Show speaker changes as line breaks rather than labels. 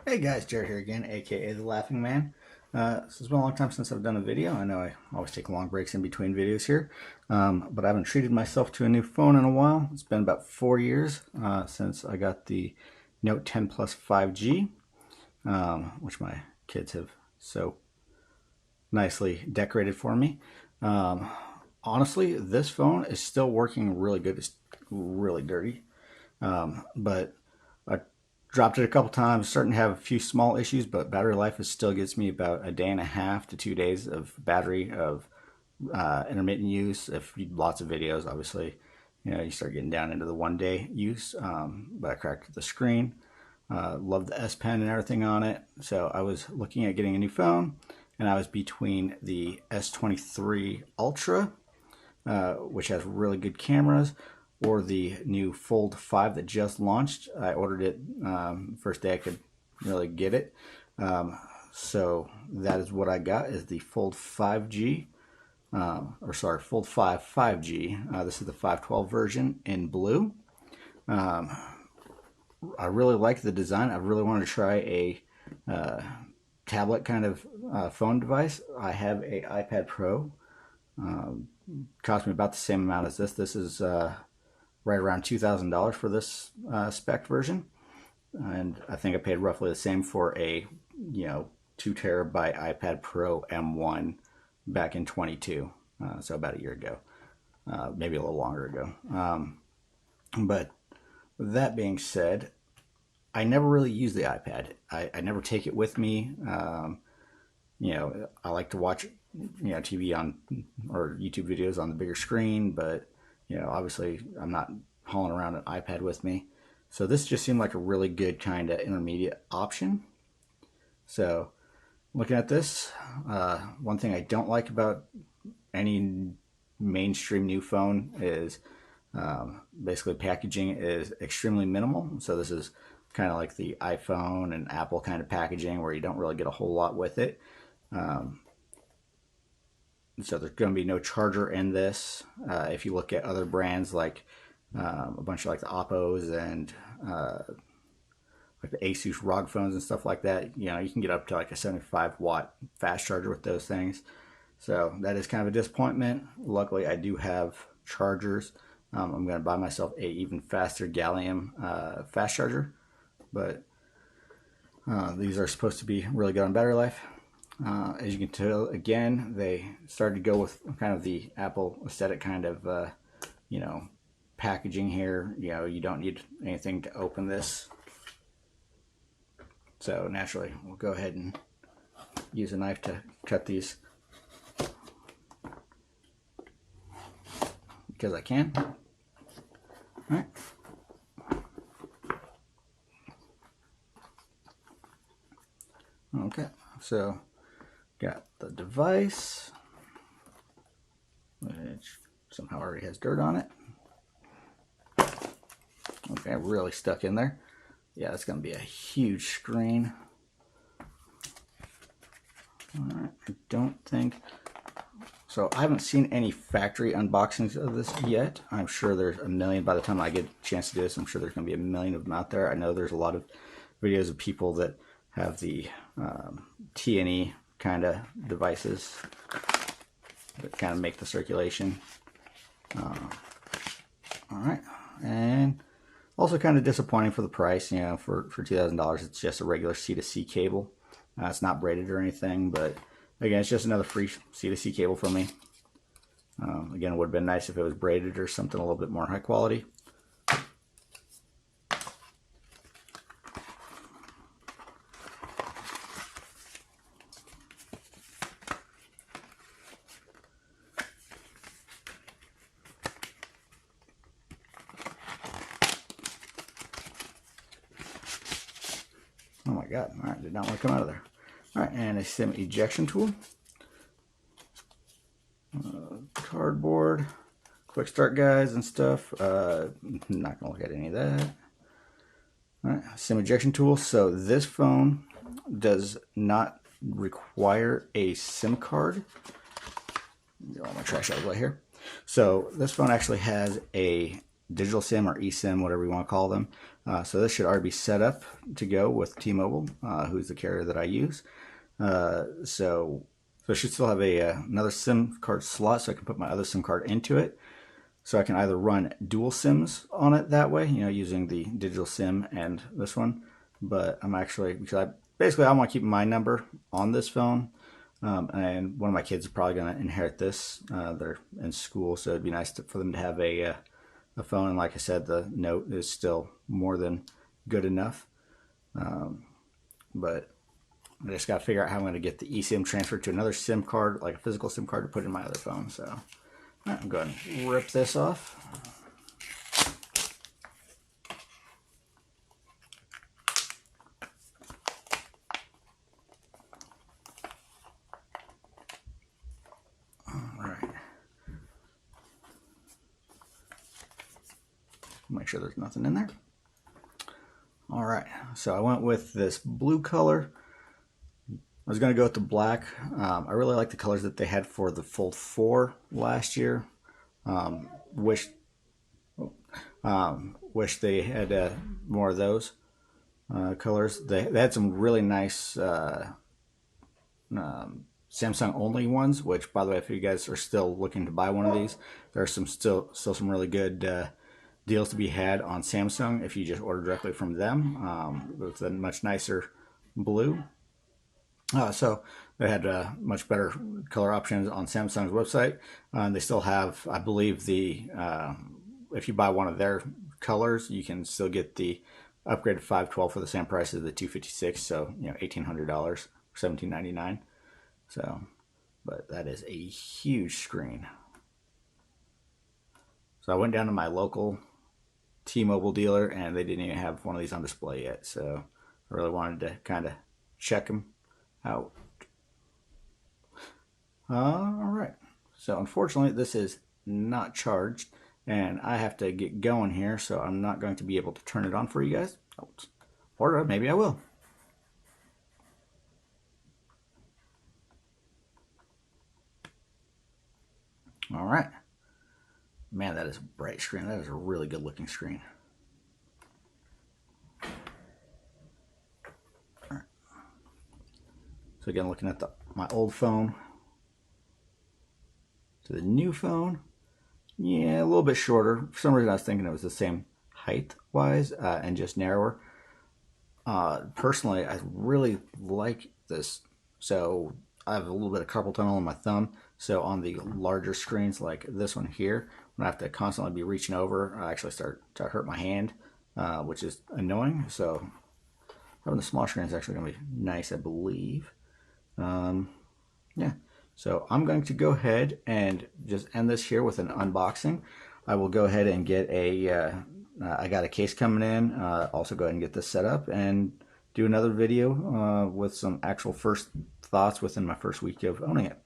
Hey guys, Jared here again, aka The Laughing Man. This has been a long time since I've done a video. I know I always take long breaks in between videos here, but I haven't treated myself to a new phone in a while. It's been about 4 years since I got the Note 10 Plus 5G, which my kids have so nicely decorated for me. Um, Honestly, this phone is still working really good. It's really dirty, but I dropped it a couple times, starting to have a few small issues, but battery life is still gets me about a day and a half to 2 days of battery of intermittent use. If you, lots of videos, obviously, you start getting down into the 1 day use. But I cracked the screen. Love the S Pen and everything on it. So I was looking at getting a new phone, and I was between the S23 Ultra, which has really good cameras, or the new Fold 5 that just launched. I ordered it first day I could really get it. So that is what I got, is the Fold 5G, Fold 5 5G. This is the 512 version in blue. I really like the design. I really wanted to try a tablet kind of phone device. I have a iPad Pro. Cost me about the same amount as this. This is right around $2,000 for this spec version, and I think I paid roughly the same for a 2 terabyte iPad Pro M1 back in 22, so about a year ago, maybe a little longer ago. But that being said, I never really use the iPad. I never take it with me. I like to watch TV on or YouTube videos on the bigger screen, but obviously I'm not hauling around an iPad with me. So this just seemed like a really good kind of intermediate option. So looking at this, one thing I don't like about any mainstream new phone is basically packaging is extremely minimal. So this is kind of like the iPhone and Apple kind of packaging where you don't really get a whole lot with it. So there's going to be no charger in this. If you look at other brands like a bunch of like the Oppos and like the Asus ROG phones and stuff like that, you can get up to like a 75-watt fast charger with those things. So that is kind of a disappointment. Luckily, I do have chargers. I'm going to buy myself a even faster gallium fast charger, but these are supposed to be really good on battery life. As you can tell, again, they started to go with kind of the Apple aesthetic kind of, packaging here. You don't need anything to open this. So naturally, we'll go ahead and use a knife to cut these because I can. All right. Okay, so got the device, which somehow already has dirt on it. Okay, really stuck in there. Yeah, it's going to be a huge screen. All right, I don't think... So I haven't seen any factory unboxings of this yet. I'm sure there's a million. By the time I get a chance to do this, I'm sure there's going to be a million of them out there. I know there's a lot of videos of people that have the T&E kind of devices that kind of make the circulation. All right, and also kind of disappointing for the price. For $2,000, it's just a regular C2C cable. It's not braided or anything, but again, it's just another free C2C cable from me. Again, it would have been nice if it was braided or something a little bit more high quality. Oh my God, all right, did not want to come out of there. All right, and a SIM ejection tool. Cardboard, quick start guides and stuff. Not gonna look at any of that. All right, SIM ejection tool. So this phone does not require a SIM card. Get all my trash out of the way here. So this phone actually has a digital SIM or eSIM, whatever you want to call them, So this should already be set up to go with T-Mobile, who's the carrier that I use. So I should still have another SIM card slot, so I can put my other SIM card into it. So I can either run dual SIMs on it that way, using the digital SIM and this one. But I'm actually, because I want to keep my number on this phone. And one of my kids is probably going to inherit this. They're in school, so it'd be nice for them to have a phone. And like I said, the Note is still more than good enough. But I just got to figure out how I'm going to get the eSIM transferred to another SIM card, like a physical SIM card, to put in my other phone. So I'm going to rip this off. All right. Make sure there's nothing in there. All right, so I went with this blue color. I was going to go with the black. I really like the colors that they had for the Fold 4 last year. Wish they had more of those colors. They had some really nice Samsung only ones, which, by the way, if you guys are still looking to buy one of these, there are still some really good deals to be had on Samsung if you just order directly from them, with a much nicer blue. So they had much better color options on Samsung's website. They still have, I believe, if you buy one of their colors, you can still get the upgraded 512 for the same price as the 256. So $1,800 or $1,799. So, but that is a huge screen. So I went down to my local T-Mobile dealer, and they didn't even have one of these on display yet. So I really wanted to kind of check them out. All right. So unfortunately, this is not charged, and I have to get going here, so I'm not going to be able to turn it on for you guys. Or maybe I will. All right. Man, that is a bright screen. That is a really good looking screen. All right. So again, looking at my old phone to the new phone. Yeah, a little bit shorter. For some reason, I was thinking it was the same height-wise and just narrower. Personally, I really like this. So I have a little bit of carpal tunnel in my thumb. So on the larger screens like this one here, when I have to constantly be reaching over, I actually start to hurt my hand, which is annoying. So having the small screen is actually going to be nice, I believe. Yeah. So I'm going to go ahead and just end this here with an unboxing. I will go ahead and get I got a case coming in. Also go ahead and get this set up and do another video with some actual first thoughts within my first week of owning it.